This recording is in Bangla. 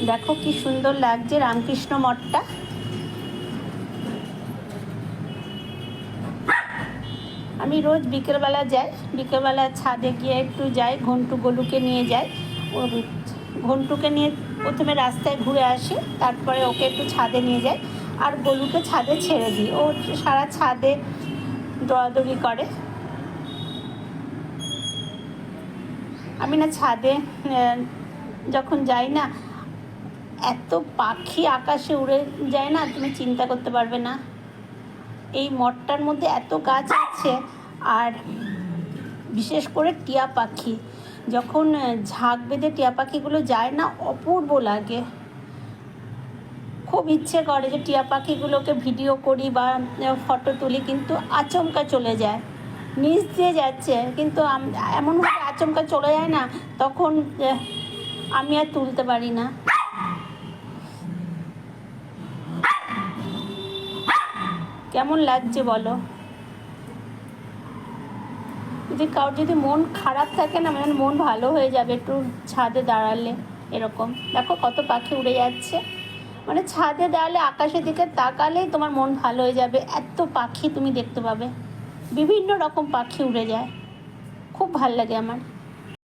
দেখো কি সুন্দর লাগছে রামকৃষ্ণ মঠটা। আমি রোজ বিকেলবেলা যাই, বিকেলবেলা ছাদে গিয়ে একটু যাই, ঘন্টু গোলুকে নিয়ে যাই। ও ঘন্টুকে নিয়ে প্রথমে রাস্তায় ঘুরে আসি, তারপরে ওকে একটু ছাদে নিয়ে যাই, আর গোলুকে ছাদে ছেড়ে দিই। ও সারা ছাদে দৌড়াদৌড়ি করে। আমি না ছাদে যখন যাই না, এত পাখি আকাশে উড়ে যায় না, তুমি চিন্তা করতে পারবে না। এই মঠটার মধ্যে এত গাছ আছে, আর বিশেষ করে টিয়া পাখি, যখন ঝাঁক বেঁধে টিয়া পাখিগুলো যায় না, অপূর্ব লাগে। খুব ইচ্ছে করে যে টিয়া পাখিগুলোকে ভিডিও করি বা ফটো তুলি, কিন্তু আচমকা চলে যায়, নিচ দিয়ে যাচ্ছে, কিন্তু এমনভাবে আচমকা চলে যায় না, তখন আমি আর তুলতে পারি না। কেমন লাগছে বলো? যদি কারোর যদি মন খারাপ থাকে না, মানে মন ভালো হয়ে যাবে একটু ছাদে দাঁড়ালে। এরকম দেখো কত পাখি উড়ে যাচ্ছে, মানে ছাদে দাঁড়ালে আকাশের দিকে তাকালেই তোমার মন ভালো হয়ে যাবে। এত পাখি তুমি দেখতে পাবে, বিভিন্ন রকম পাখি উড়ে যায়, খুব ভাল লাগে আমার।